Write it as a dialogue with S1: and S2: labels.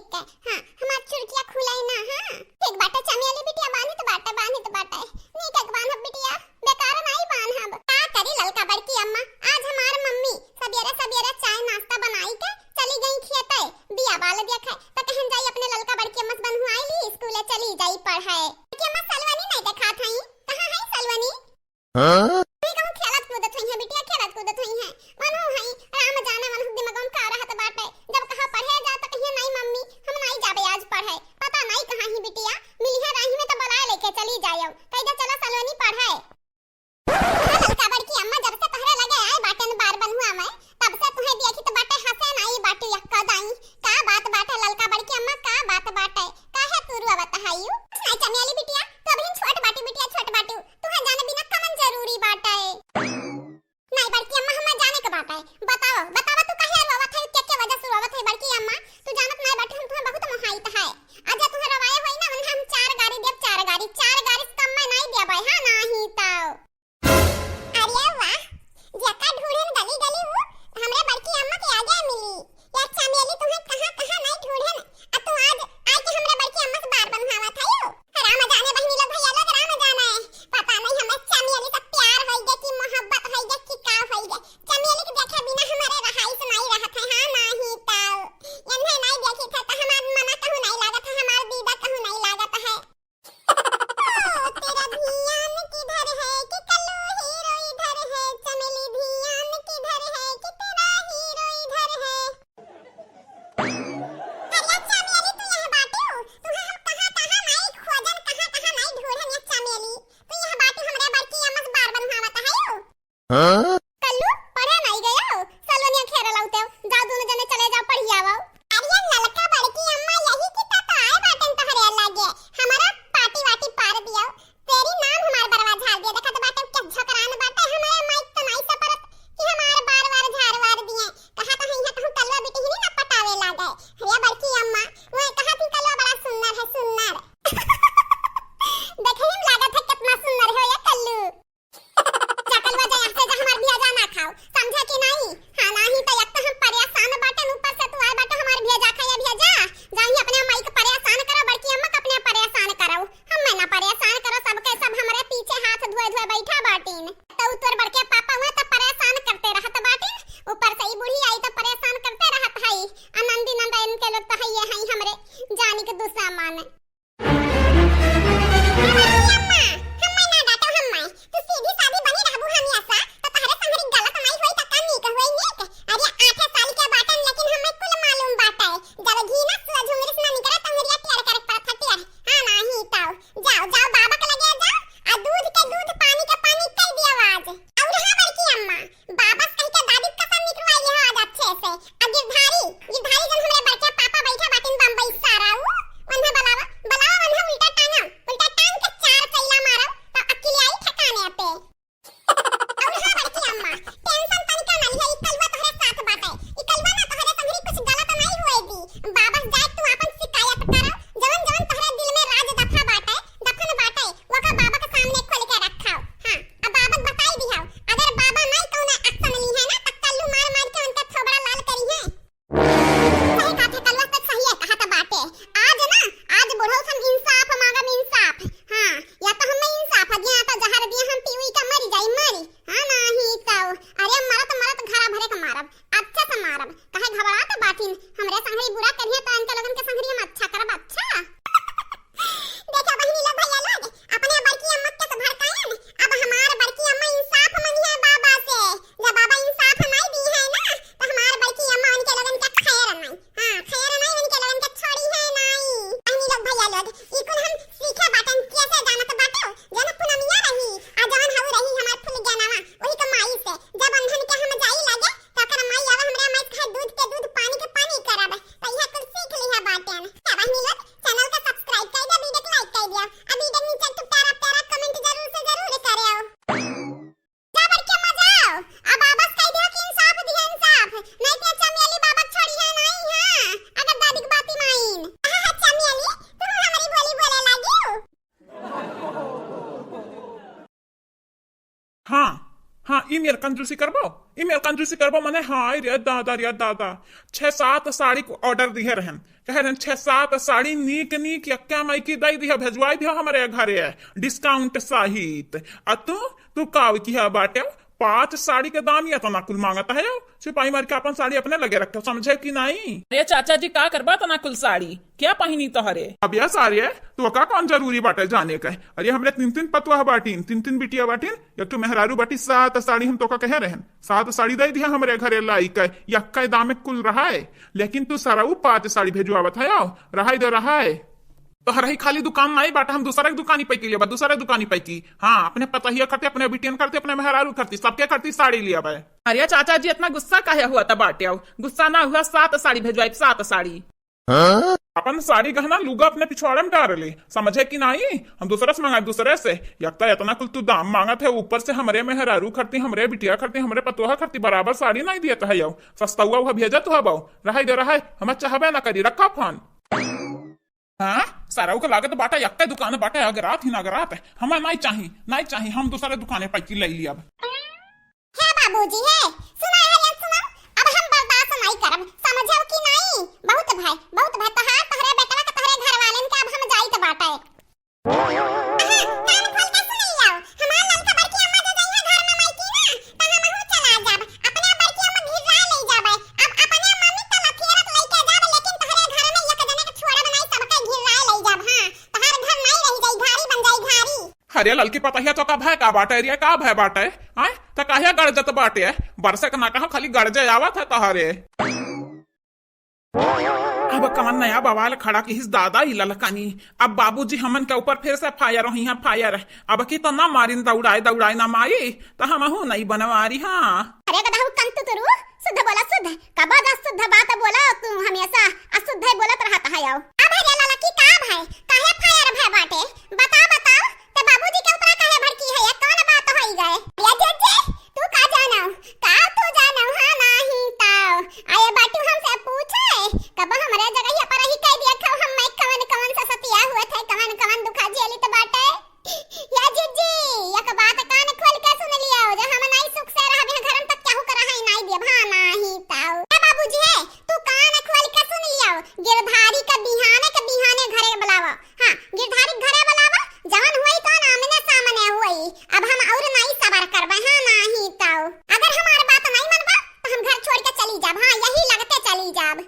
S1: ठीक है। हां हमार चुड़किया खुलाई ना। हां ठीक बाटा चमेली बिटिया बांधी तो बाटा नी का बांध बिटिया बेकार नहीं बांधब का करी ललका बड़की अम्मा। आज हमार मम्मी सबेरे सबेरे चाय नाश्ता बनाई के चली गई खेते बिया बाल दिया खाए तो कहन जाई अपने ललका बड़की अम्मा से बंधुआई ली स्कूल चली जाई पढ़ाए। बड़की अम्मा सलवनी नहीं देखा थई कहां है सलवनी? हां मैं कहूं खेलत कूदत हुई है बिटिया खेलत कूदत हुई है मनु हई राम जाने मन दिमाग में का रहत बाटे जब कहा पढ़े जा तो कहिए नहीं मम्मी हम नहीं जाबे आज पढ़े पता नहीं कहां ही बिटिया मिली है राही में तो बुला लेके चली जायो कहिदा चला सलवनी पढ़ाए। ललका बड़की अम्मा जब से पहरे लगे आए बाटे न बार बनहुआ मैं तब से तुम्हें देखी तो बाटे हंसे नहीं बाटे यक्का दाई का बात बाटे ललका बड़की अम्मा का बात बाटे काहे तुरु बताइयो नहीं चमेली बिटिया तो अभी छोट बाटी बिटिया छोट बाटू तुम्हें जाने बिना कमन जरूरी बाटे नहीं बड़की अम्मा हमें जाने के बाटे बताओ बतावा तू काहे रोवत है के वजह से रोवत है बड़की अम्मा तू जानत नहीं बाटे हम तुम्हें बहुत मोहाइत है आज तुम्हें रवाए होई ना हम चार गाड़ी देब चार गाड़ी कम में नहीं देबै हां नहीं तो अरे वाह जका ढूंढन गली गली हूं हमरे बड़की अम्मा के आगे मिली या चमेली तुम्हें कहां नहीं ढूंढन अब तू आज के हमरे बड़की अम्मा से बार बनवावा थायो राम जाने बहिनी लोग भैया लोग राम जाने पता नहीं हमें चमेली से प्यार होई गे कि मोहब्बत होई गे कि का होई गे चमेली के देखे बिना हमारे रहाई से नहीं रहत है हां नहीं तो यन्हे नहीं देखी थे तो हमार मना कहूं नहीं लागत है हमार दीदा कहूं नहीं लागत है। तेरा ध्यान किधर है कि कल्लू हीरो इधर है चमेली ध्यान किधर है कि तेरा हीरो इधर है। अरे चमेली तू यहां बाटू तू हम कहां नहीं खोजन कहां नहीं ढूंढन ये चमेली तू यहां बाटू हमरे बड़की अम्मा से बार बनवावत है हां कल्लू पढ़े नहीं गयो सलोनिया खेर लाउते जा दोनों जने चले जाओ पढ़ी आवो। अरे ललका बड़की अम्मा यही की तो आए बाटन तोहरे लागे हमारा पार्टी वाटी पार दियो तेरी नाम हमार बरवा झाड़ दिया देखा तो बाटे के झकरान बाटे हमारे माइक तो नहीं सपरत कि हमार बार झाड़ दिए कहा तो है तो कलवा बेटी ही ना पटावे लागे हे बड़की अम्मा वो कहा थी कलवा बड़ा सुंदर है सुंदर देखे हम लागत है कितना सुंदर है ये कल्लू चकलवा जा से जा हमार भेजा ना खाओ समझा कि नहीं हां नहीं तो एक तो हम परेशान बाटे ऊपर से तू आए बाटे हमार भेजा खाया भेजा जाई अपने माइक परेशान करो बड़की अम्मा अपने परेशान करो हम ना परेशान करो सबके सब हमारे पीछे हाथ धोए धोए बैठा बाटीन तो तोर बड़के पापा हुए तो परेशान करते रहत बाटीन ऊपर से ही बुढ़ी आई तो परेशान करते रहत है आनंदी नंदन के लोग तो है ये है हमरे जानी के दूसरा माने
S2: ईमेल कंजूसी करबो मने हाय रे दादा 6-7 साड़ी को ऑर्डर दिए रहन कहे रहन 6-7 साड़ी नीक यक्का माई की दई दिया भेजवाई दिया हमारे घरे डिस्काउंट सहित तू काव किया बाटे 5 साड़ी के दाम या तना कुल मांगता है सिपाही मार के अपन साड़ी अपने लगे रखे समझे कि नहीं।
S3: अरे चाचा जी का करबा तना कुल साड़ी क्या पहनी तोहरे
S2: अब यह साड़ी है तो का कौन जरूरी बाटे जाने का अरे हमरे 3 पतवा बाटीन 3 बिटिया बाटीन एक तो मेहरारू बाटी 7 साड़ी हम तो का कह रहे 7 साड़ी दे दिया हमारे घरे लाई का यक्का दाम कुल रहा है लेकिन तू सारा 5 साड़ी भेजवा बताया रहा दे रहा है तो हर ही खाली दुकान नहीं बाटा हम दूसरा दुकानी पैकी लिया दूसरा दुकानी पैकी हाँ अपने पता ही करते अपने बिटियन करते अपने मेहरारू करती सबके करती साड़ी लिया भाई।
S3: अरे चाचा जी इतना गुस्सा काहे हुआ था बाटे गुस्सा ना हुआ 7 साड़ी भेजवाई 7 साड़ी
S2: अपन साड़ी गहना लुगा अपने पिछवाड़े में डाल ले समझे कि नहीं हम दूसरे से मंगाए दूसरे से यकता इतना कुल तू दाम मांगा थे ऊपर से हमारे मेहरारू करती हमारे बिटिया करती हमारे पतोहा करती बराबर साड़ी नहीं दिया था यो सस्ता हुआ वह भेजा तो हबाऊ रहा दे रहा है हम चाहबे ना करी रखा फोन हाँ सारा को लागत बाटा यक्का दुकान बाटा अगर रात ही ना अगर रात है हमें नहीं चाहिए हम दूसरे दुकाने पैकी ले लिया अब
S1: है बाबूजी है सुना है सुना अब हम बर्दाश्त नहीं करब समझो कि नहीं बहुत भाई तहार तहरे बेटवा के तहरे घर वालेन के अब हम जाई त बाटा है कान खोल के सुनियो हमार ललका बड़की अम्मा जो जाई है घर में माईकी ना त हम हो चला जाब अपने बड़की अम्मा घिरा ले जाबे अब अपने मम्मी त लफेरत लेके जाब लेकिन तहरे घर में एक जने के छोड़ा बनाई सबके घिरा ले जाब हां तहार घर नहीं रही जाई घारी बन जाई घारी
S2: अरे ललकी पता है तो का भय का बाटे एरिया का भय बाटे आए तो काहे गड़ जत बाटे बरसे का ना कहा खाली गड़ जाए आवा था तहारे अब कमन नया बवाल खड़ा की हिस दादा ही ललकानी अब बाबूजी हमन के ऊपर फिर से फायर हो यहाँ फायर अब की तो ना मारिन दौड़ाए ना मारी तो हम हूँ नहीं बनवारी हाँ
S1: अरे गधा कंत तुरु शुद्ध बोला शुद्ध कबा दा शुद्ध बात बोला तू हमेशा अशुद्ध ही बोलत रहता है अब हरे लाला की का भाई काहे फायर भय बाटे बताओ ते बाबूजी के ऊपर काहे भड़की है ये कौन बात होई गए या जे तू का जानो हां नहीं ताओ आए बाटू हमसे पूछे कब हमरे जगह ही पर ही कह दिया था हम मैं कवन से सतिया हुए थे कवन दुखा झेली तो बाटे या जी एक बात कान खोल के सुन लिया जो हम नहीं सुख से रह बिना घरन तक क्या कर रहा है नहीं दे भा नहीं ताओ ए बाबूजी है तू कान खोल के सुन लिया गिरधारी का बिहाने घरे बुलावा हां गिरधारी घरे बुलावा जहान हुई तो आमने सामने हुई अब हम और नहीं सबर करबे हां नहीं ताओ अगर हमार बात नहीं मनबा तो हम घर छोड़ के चली जाब हां यही लगते चली जाब